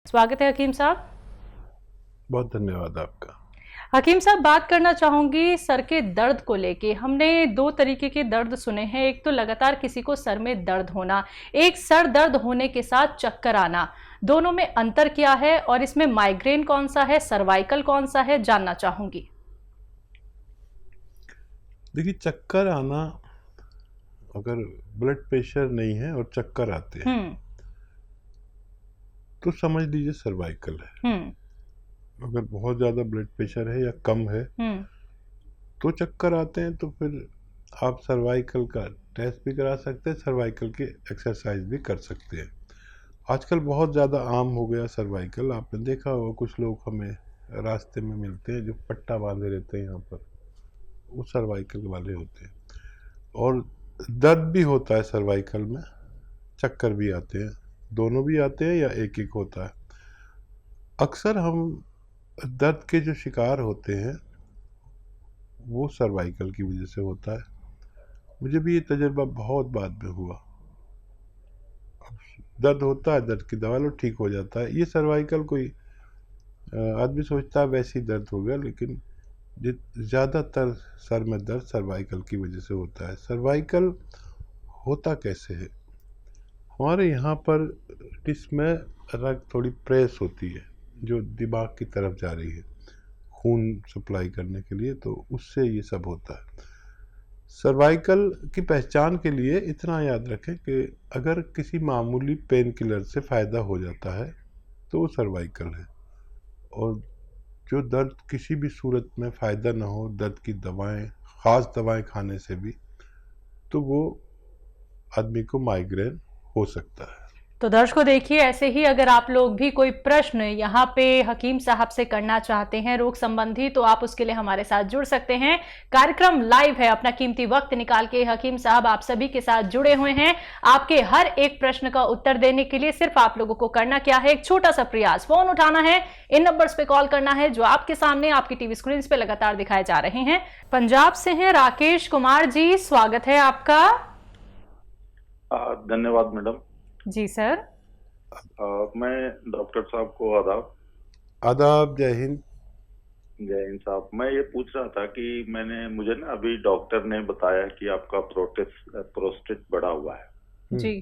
स्वागत है हकीम साहब। बहुत धन्यवाद आपका। हकीम साहब, बात करना चाहूंगी सर के दर्द को लेके। हमने दो तरीके के दर्द सुने हैं, एक तो लगातार किसी को सर में दर्द होना, एक सर दर्द होने के साथ चक्कर आना। दोनों में अंतर क्या है और इसमें माइग्रेन कौन सा है, सर्वाइकल कौन सा है, जानना चाहूंगी। देखिए, चक्कर आना, अगर ब्लड प्रेशर नहीं है और चक्कर आते हैं तो समझ लीजिए सर्वाइकल है। अगर बहुत ज़्यादा ब्लड प्रेशर है या कम है तो चक्कर आते हैं, तो फिर आप सर्वाइकल का टेस्ट भी करा सकते हैं, सर्वाइकल की एक्सरसाइज भी कर सकते हैं। आजकल बहुत ज़्यादा आम हो गया सर्वाइकल। आपने देखा होगा कुछ लोग हमें रास्ते में मिलते हैं जो पट्टा बांधे रहते हैं यहाँ पर, वो सर्वाइकल वाले होते हैं। और दर्द भी होता है सर्वाइकल में, चक्कर भी आते हैं, दोनों भी आते हैं या एक एक होता है। अक्सर हम दर्द के जो शिकार होते हैं वो सर्वाइकल की वजह से होता है। मुझे भी ये तजुर्बा बहुत बाद में हुआ। दर्द होता है, दर्द की दवा लो, ठीक हो जाता है। ये सर्वाइकल कोई आदमी सोचता है वैसे ही दर्द हो गया, लेकिन ज़्यादातर सर में दर्द सर्वाइकल की वजह से होता है। सर्वाइकल होता कैसे है? हमारे यहाँ पर डिस्क में रग थोड़ी प्रेस होती है जो दिमाग की तरफ जा रही है खून सप्लाई करने के लिए, तो उससे ये सब होता है। सर्वाइकल की पहचान के लिए इतना याद रखें कि अगर किसी मामूली पेन किलर से फ़ायदा हो जाता है तो वो सर्वाइकल है, और जो दर्द किसी भी सूरत में फ़ायदा ना हो, दर्द की दवाएं, ख़ास दवाएं खाने से भी, तो वो आदमी को माइग्रेन हो सकता है। तो दर्शकों देखिए, ऐसे ही अगर आप लोग भी कोई प्रश्न यहाँ पे हकीम साहब से करना चाहते हैं रोग संबंधी, तो आप उसके लिए हमारे साथ जुड़ सकते हैं। कार्यक्रम लाइव है, अपना कीमती वक्त निकाल के हकीम साहब आप सभी के साथ जुड़े हुए हैं। आपके हर एक प्रश्न का उत्तर देने के लिए सिर्फ आप लोगों को करना क्या है, एक छोटा सा प्रयास, फोन उठाना है, इन नंबर्स पे कॉल करना है जो आपके सामने आपकी टीवी स्क्रीन पे लगातार दिखाए जा रहे हैं। पंजाब से हैं राकेश कुमार जी, स्वागत है आपका। धन्यवाद मैडम जी सर। मैं डॉक्टर साहब को आदाब। आदाब, जय हिंद। जय हिंद साहब। मैं ये पूछ रहा था कि मुझे ना अभी डॉक्टर ने बताया कि आपका प्रोस्टेट बढ़ा हुआ है जी।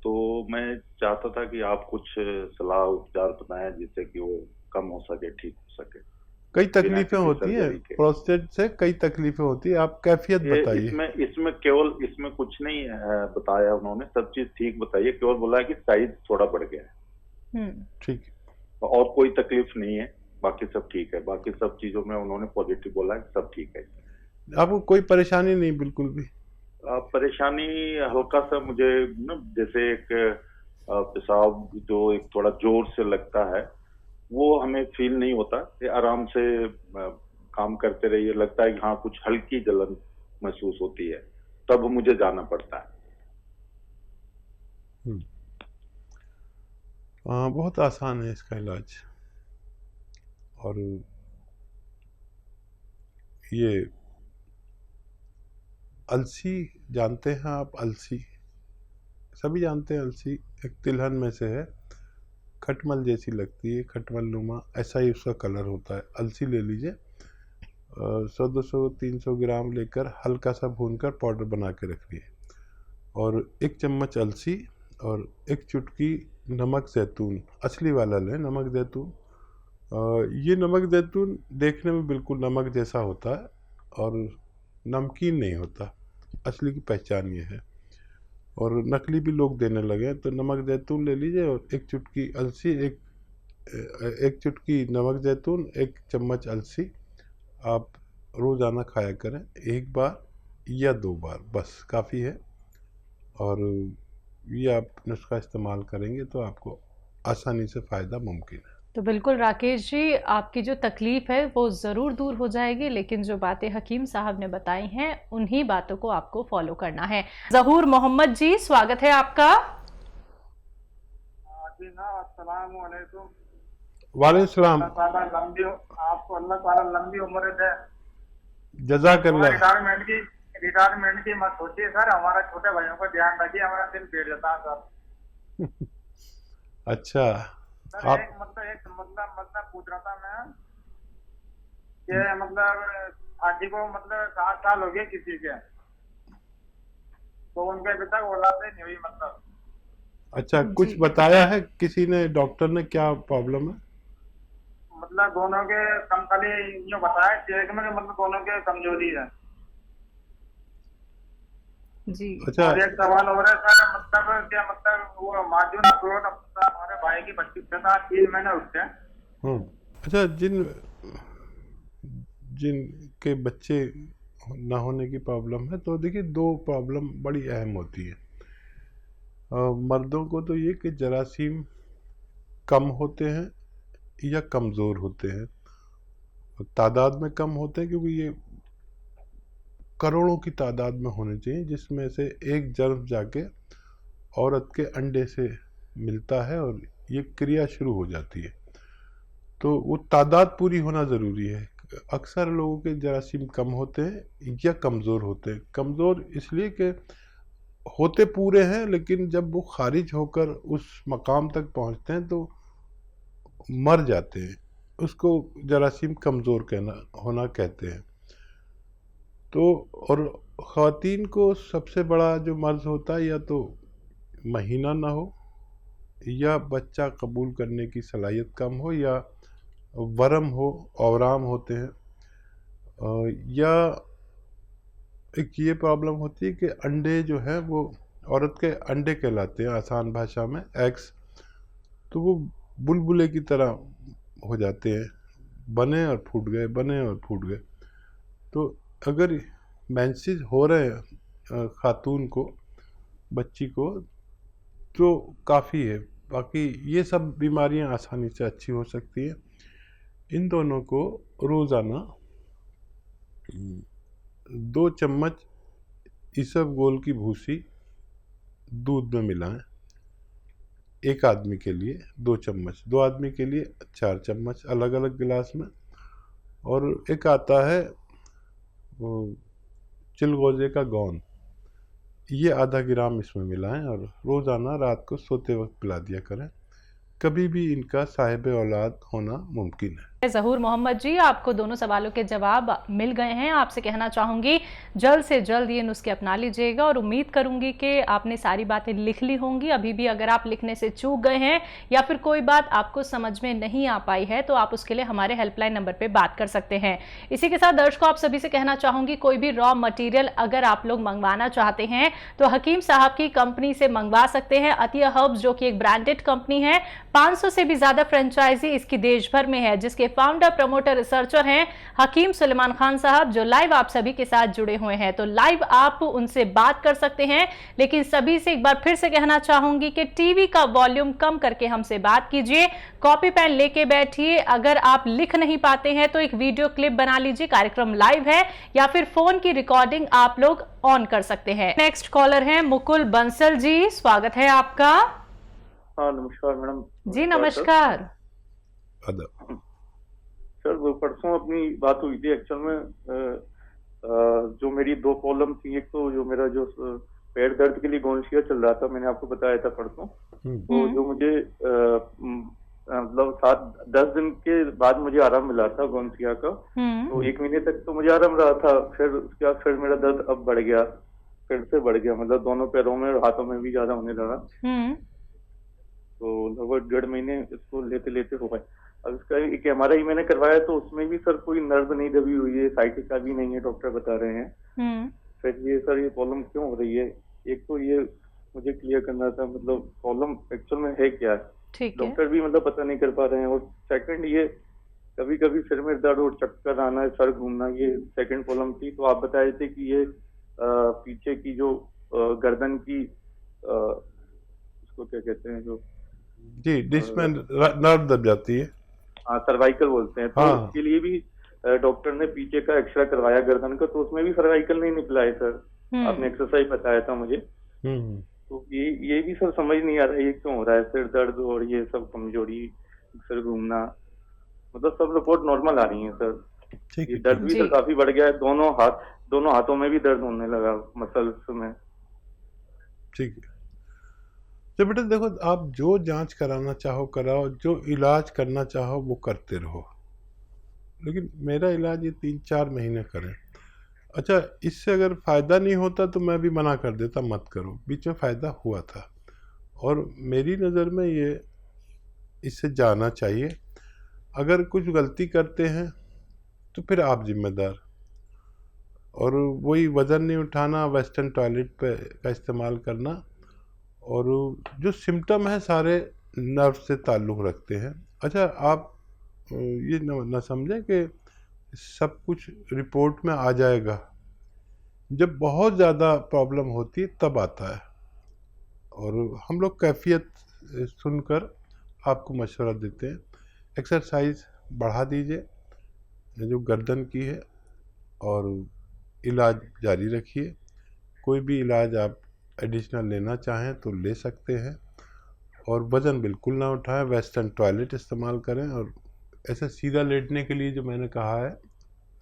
तो मैं चाहता था कि आप कुछ सलाह उपचार बताएं जिससे कि वो कम हो सके, ठीक हो सके। कई तकलीफें होती हैं प्रोस्टेट से, कई तकलीफें होती है, आप कैफियत बताइए। इसमें केवल इसमें कुछ नहीं बताया उन्होंने, सब चीज ठीक बताइए, केवल बोला है कि साइज थोड़ा बढ़ गया है। ठीक है, और कोई तकलीफ नहीं है, बाकी सब ठीक है। बाकी सब चीजों में उन्होंने पॉजिटिव बोला है, सब ठीक है। आपको कोई परेशानी नहीं? बिल्कुल भी परेशानी हल्का सा मुझे ना, जैसे एक पेशाब जो एक थोड़ा जोर से लगता है, वो हमें फील नहीं होता। ये आराम से काम करते रहिए, लगता है कि हाँ कुछ हल्की जलन महसूस होती है, तब मुझे जाना पड़ता है। बहुत आसान है इसका इलाज। और ये अलसी जानते हैं आप? अलसी सभी जानते हैं। अलसी एक तिलहन में से है, खटमल जैसी लगती है, खटमल नुमा, ऐसा ही उसका कलर होता है। अलसी ले लीजिए, 100-200-300 ग्राम लेकर हल्का सा भूनकर पाउडर बना के रख लिए, और 1 चम्मच अलसी और 1 चुटकी नमक ज़ैतून, असली वाला लें नमक ज़ैतून। ये नमक ज़ैतून देखने में बिल्कुल नमक जैसा होता है और नमकीन नहीं होता, असली की पहचान ये है। और नकली भी लोग देने लगे, तो नमक ज़ैतून ले लीजिए और 1 चुटकी अलसी, एक चुटकी नमक ज़ैतून, 1 चम्मच अलसी आप रोज़ाना खाया करें, 1 बार या 2 बार बस काफ़ी है। और ये आप नुस्खा इस्तेमाल करेंगे तो आपको आसानी से फ़ायदा मुमकिन है। तो बिल्कुल राकेश जी, आपकी जो तकलीफ है वो ज़रूर दूर हो जाएगी, लेकिन जो बातें हकीम साहब ने बताई हैं उन्हीं बातों को आपको फॉलो करना है। ज़हूर मोहम्मद जी, स्वागत है आपका। जी ना, अस्सलाम वालेकुम। वालेकुम सलाम। आपको अल्लाह ताला लंबी उम्र दे। जज़ाकल्लाह। रिटायरमेंट की मत सोचिए सर, हमारा छोटे भाइयों का ध्यान रखिए, हमारा दिन बैठ जाता है सर। अच्छा, सर आप एक पूछ रहा था मैं कि आंटी को 7 साल हो गए किसी के, तो उनके अभी तक औलाद नहीं हुई अच्छा, कुछ जी बताया है किसी ने, डॉक्टर ने, क्या प्रॉब्लम है? दोनों के कम खाली यूँ बताया चेक में दोनों के कमजोरी है। जी अच्छा, और एक सवाल हो रहा है सर, क्या वो मार्जिन अप्रोड हमारे भाई की बच्ची के साथ 3 महीने उसके। अच्छा, जिनके बच्चे ना होने की प्रॉब्लम है, तो देखिए 2 प्रॉब्लम बड़ी अहम होती है। मर्दों को तो ये कि जरासीम कम होते हैं या कमज़ोर होते हैं, तादाद में कम होते हैं, क्योंकि ये करोड़ों की तादाद में होने चाहिए, जिसमें से एक जर्म जाके औरत के अंडे से मिलता है और ये क्रिया शुरू हो जाती है। तो वो तादाद पूरी होना ज़रूरी है। अक्सर लोगों के जरासीम कम होते हैं या कमज़ोर होते हैं। कमज़ोर इसलिए कि होते पूरे हैं, लेकिन जब वो खारिज होकर उस मकाम तक पहुंचते हैं तो मर जाते हैं, उसको जरासीम कमज़ोर होना कहते हैं। तो और ख़वातीन को सबसे बड़ा जो मर्ज़ होता है, या तो महीना ना हो, या बच्चा कबूल करने की सलाहियत कम हो, या वरम हो, औराम होते हैं, या एक ये प्रॉब्लम होती है कि अंडे जो है वो औरत के अंडे कहलाते हैं आसान भाषा में, एग्स, तो वो बुलबुले की तरह हो जाते हैं, बने और फूट गए, बने और फूट गए। तो अगर मेंसेस हो रहे हैं खातून को, बच्ची को, तो काफ़ी है। बाकी ये सब बीमारियां आसानी से अच्छी हो सकती हैं। इन दोनों को रोज़ाना 2 चम्मच इसबगोल की भूसी दूध में मिलाएं। एक आदमी के लिए 2 चम्मच, 2 आदमी के लिए 4 चम्मच अलग अलग गिलास में। और एक आता है चिलगोजे का गोंद, ये आधा ग्राम इसमें मिलाएं और रोज़ाना रात को सोते वक्त पिला दिया करें। कभी भी इनका साहिब औलाद होना मुमकिन है। ज़हूर मोहम्मद जी, आपको दोनों सवालों के जवाब मिल गए हैं। आपसे कहना चाहूँगी जल्द से जल्द ये नुस्खे अपना लीजिएगा, और उम्मीद करूँगी कि आपने सारी बातें लिख ली होंगी। अभी भी अगर आप लिखने से चूक गए हैं या फिर कोई बात आपको समझ में नहीं आ पाई है, तो आप उसके लिए हमारे हेल्पलाइन नंबर पर बात कर सकते हैं। इसी के साथ दर्शकों, आप सभी से कहना चाहूँगी, कोई भी रॉ मटीरियल अगर आप लोग मंगवाना चाहते हैं तो हकीम साहब की कंपनी से मंगवा सकते हैं। अतिया हर्ब्स, जो कि एक ब्रांडेड कंपनी है, 500 से भी ज़्यादा फ्रेंचाइजी इसकी देश भर में है, जिसके फाउंडर, प्रमोटर, रिसर्चर हैं हकीम सुलेमान खान साहब, जो लाइव आप सभी के साथ जुड़े हुए हैं। तो लाइव आप उनसे बात कर सकते हैं, लेकिन सभी से एक बार फिर से कहना चाहूंगी कि टीवी का वॉल्यूम कम करके हमसे बात कीजिए, कॉपी पेन लेके बैठिए। अगर आप लिख नहीं पाते हैं तो एक वीडियो क्लिप बना लीजिए, कार्यक्रम लाइव है, या फिर फोन की रिकॉर्डिंग आप लोग ऑन कर सकते हैं। नेक्स्ट कॉलर है मुकुल बंसल जी, स्वागत है आपका। हाँ, नमस्कार मैडम जी नमस्कार। सर, वो परसों अपनी बात हुई थी एक्चुअल में। जो मेरी 2 प्रॉब्लम थी, एक तो जो मेरा जो पैर दर्द के लिए गोंशिया चल रहा था, मैंने आपको बताया था परसों। तो जो मुझे मतलब 7-10 दिन के बाद मुझे आराम मिला था गोंशिया का। तो 1 महीने तक तो मुझे आराम रहा था, फिर उसके बाद फिर मेरा दर्द अब बढ़ गया, फिर से बढ़ गया, मतलब दोनों पैरों में और हाथों में भी ज्यादा होने लगा। तो लगभग 1.5 महीने इसको लेते लेते हो गए। अब इसका एक MRI मैंने करवाया, तो उसमें भी सर कोई नर्व नहीं दबी हुई है, साइटिका भी नहीं है, डॉक्टर बता रहे हैं। फिर ये सर, ये प्रॉब्लम क्यों हो रही है? एक तो ये मुझे क्लियर करना था, मतलब प्रॉब्लम एक्चुअल में है क्या है, डॉक्टर भी मतलब पता नहीं कर पा रहे हैं। और सेकंड, ये कभी कभी सिर में दर्द और चक्कर आना, सर घूमना, ये सेकंड प्रॉब्लम थी। तो आप बताए थे कि ये पीछे की जो गर्दन की उसको क्या कहते हैं, जो जी जिसमें नर्व दब जाती है, हाँ, सर्वाइकल बोलते हैं। तो हाँ। उसके लिए भी डॉक्टर ने पीछे का एक्सरे करवाया गर्दन का, तो उसमें भी सर्वाइकल नहीं निकला है सर। आपने एक्सरसाइज बताया था मुझे। तो ये भी सर समझ नहीं आ रहा है ये क्यों हो रहा है, सिर दर्द और ये सब कमजोरी, सिर घूमना, मतलब सब रिपोर्ट नॉर्मल आ रही है सर। ये दर्द भी सर काफी बढ़ गया है, दोनों हाथों में भी दर्द होने लगा, मसल्स में। ठीक है। तो बेटा देखो, आप जो जांच कराना चाहो कराओ, जो इलाज करना चाहो वो करते रहो, लेकिन मेरा इलाज ये 3-4 महीने करें। अच्छा, इससे अगर फ़ायदा नहीं होता तो मैं भी मना कर देता, मत करो। बीच में फ़ायदा हुआ था और मेरी नज़र में ये इससे जाना चाहिए। अगर कुछ गलती करते हैं तो फिर आप जिम्मेदार। और वही वज़न नहीं उठाना, वेस्टर्न टॉयलेट पे का इस्तेमाल करना, और जो सिम्टम है सारे नर्व से ताल्लुक़ रखते हैं। अच्छा, आप ये न समझें कि सब कुछ रिपोर्ट में आ जाएगा। जब बहुत ज़्यादा प्रॉब्लम होती है तब आता है, और हम लोग कैफियत सुनकर आपको मशवरा देते हैं। एक्सरसाइज बढ़ा दीजिए जो गर्दन की है, और इलाज जारी रखिए। कोई भी इलाज आप एडिशनल लेना चाहें तो ले सकते हैं, और वज़न बिल्कुल ना उठाएं, वेस्टर्न टॉयलेट इस्तेमाल करें, और ऐसा सीधा लेटने के लिए जो मैंने कहा है,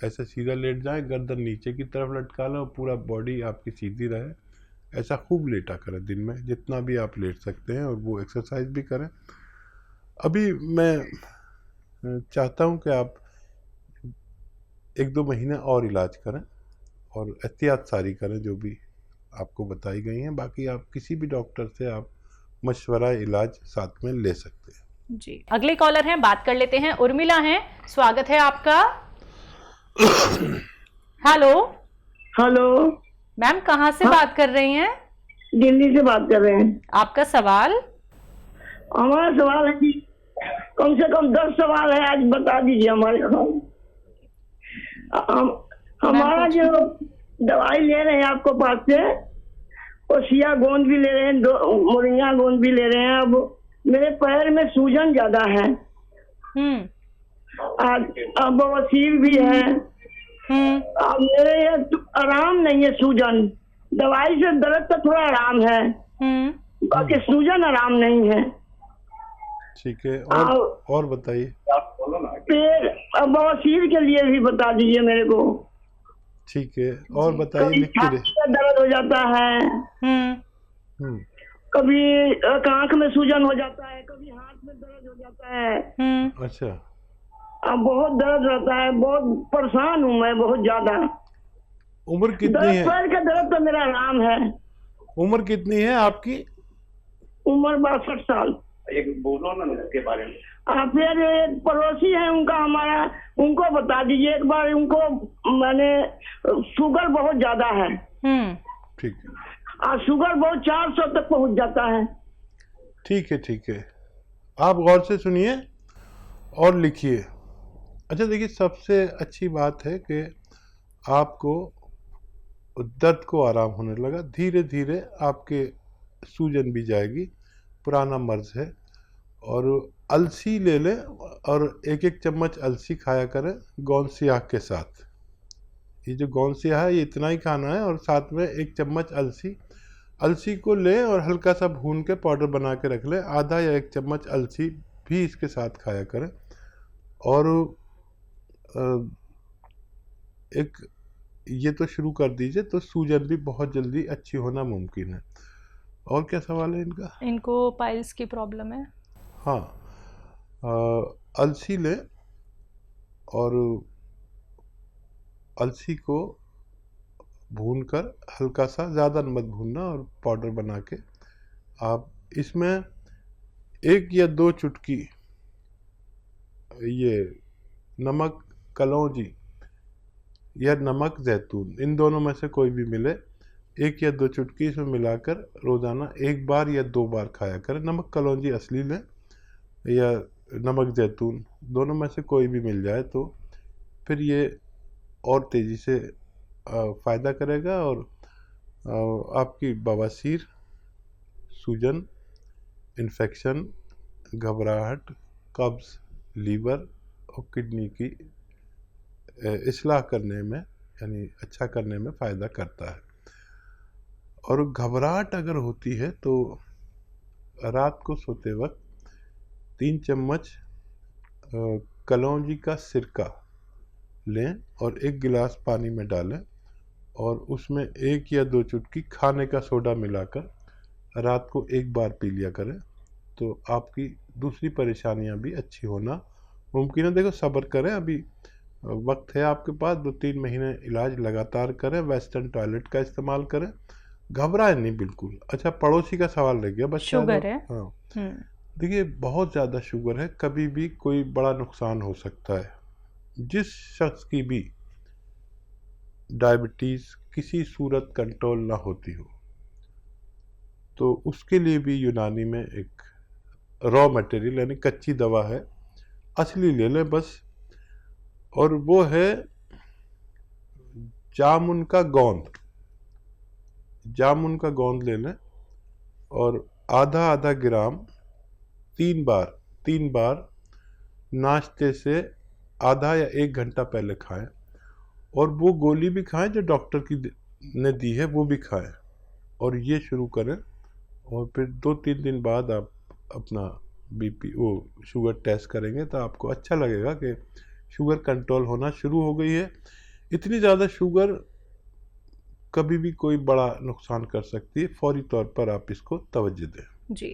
ऐसा सीधा लेट जाएं, गर्दन नीचे की तरफ लटका लें और पूरा बॉडी आपकी सीधी रहे। ऐसा खूब लेटा करें दिन में जितना भी आप लेट सकते हैं, और वो एक्सरसाइज भी करें। अभी मैं चाहता हूं कि आप 1-2 महीने और इलाज करें और एहतियात सारी करें जो भी आपको बताई गई हैं। बाकी आप किसी भी डॉक्टर से आप मशवरा इलाज साथ में ले सकते हैं। जी, अगले कॉलर हैं, बात कर लेते हैं। उर्मिला हैं, स्वागत है आपका। हेलो। हेलो मैम, कहाँ से बात कर रही हैं? दिल्ली से बात कर रहे हैं। आपका सवाल? हमारा सवाल है कि कम से कम 10 सवाल है, आज बता दीजिए हमारे को। हमारा जो दवाई ले रहे हैं आपको पास से, और सिया गोंद भी ले रहे हैं, 2 मोरिंगा गोंद भी ले रहे हैं। अब मेरे पैर में सूजन ज्यादा है, अब बवासीर भी है। अब मेरे ये आराम नहीं है, सूजन। दवाई से दर्द का थोड़ा आराम है, बाकी सूजन आराम नहीं है। ठीक है, और बताइए। फिर बवासीर के लिए भी बता दीजिए मेरे को। ठीक है, और बताइए। लिख के दर्द हो जाता है, कभी आंख में सूजन हो जाता है, कभी हाथ में दर्द हो जाता है। अच्छा, अब बहुत दर्द रहता है, बहुत परेशान हूँ मैं, बहुत ज्यादा। उम्र कितनी है? पैर का दर्द तो मेरा आराम है। उम्र कितनी है आपकी? उम्र 62 साल। एक बोलो ना इसके बारे में। फिर एक पड़ोसी है उनका, हमारा, उनको बता दीजिए एक बार। उनको मैंने शुगर बहुत ज्यादा है। ठीक है, शुगर बहुत 400 तक पहुंच जाता है। ठीक है, ठीक है, आप गौर से सुनिए और लिखिए। अच्छा देखिए, सबसे अच्छी बात है कि आपको दर्द को आराम होने लगा, धीरे धीरे आपके सूजन भी जाएगी। पुराना मर्ज है। और अलसी ले लें, और 1-1 चम्मच अलसी खाया करें गोंद स्याह के साथ। ये जो गोंद स्याह है, ये इतना ही खाना है, और साथ में 1 चम्मच अलसी को लें और हल्का सा भून के पाउडर बना के रख लें। आधा या 1 चम्मच अलसी भी इसके साथ खाया करें। और एक ये तो शुरू कर दीजिए, तो सूजन भी बहुत जल्दी अच्छी होना मुमकिन है। और क्या सवाल है इनका? इनको पाइल्स की प्रॉब्लम है। हाँ, अलसी लें, और अलसी को भूनकर हल्का सा, ज़्यादा मत भूनना, और पाउडर बना के आप इसमें 1 या 2 चुटकी ये नमक कलौंजी या नमक जैतून, इन दोनों में से कोई भी मिले, 1 या 2 चुटकी इसमें मिलाकर रोज़ाना 1 बार या 2 बार खाया करें। नमक कलौंजी असली लें या नमक जैतून, दोनों में से कोई भी मिल जाए तो फिर ये और तेज़ी से फ़ायदा करेगा, और आपकी बवासीर, सूजन, इन्फेक्शन, घबराहट, कब्ज़, लीवर और किडनी की इस्लाह करने में, यानी अच्छा करने में फ़ायदा करता है। और घबराहट अगर होती है तो रात को सोते वक्त 3 चम्मच कलौंजी का सिरका लें और 1 गिलास पानी में डालें, और उसमें 1 या 2 चुटकी खाने का सोडा मिलाकर रात को एक बार पी लिया करें, तो आपकी दूसरी परेशानियां भी अच्छी होना मुमकिन है। देखो, सब्र करें, अभी वक्त है आपके पास, 2-3 महीने इलाज लगातार करें, वेस्टर्न टॉयलेट का इस्तेमाल करें, घबराएं नहीं बिल्कुल। अच्छा, पड़ोसी का सवाल रह गया, बच्चा शुगर है। हाँ, देखिए बहुत ज़्यादा शुगर है, कभी भी कोई बड़ा नुकसान हो सकता है। जिस शख्स की भी डायबिटीज़ किसी सूरत कंट्रोल ना होती हो, तो उसके लिए भी यूनानी में एक रॉ मटेरियल यानी कच्ची दवा है, असली ले लें बस, और वो है जामुन का गोंद। जामुन का गोंद ले लें और आधा आधा ग्राम 3 बार नाश्ते से आधा या 1 घंटा पहले खाएं, और वो गोली भी खाएं जो डॉक्टर ने दी है, वो भी खाएं, और ये शुरू करें। और फिर 2-3 दिन बाद आप अपना शुगर टेस्ट करेंगे तो आपको अच्छा लगेगा कि शुगर कंट्रोल होना शुरू हो गई है। इतनी ज़्यादा शुगर कभी भी कोई बड़ा नुकसान कर सकती है, फौरी तौर पर आप इसको तवज्जो दें। जी।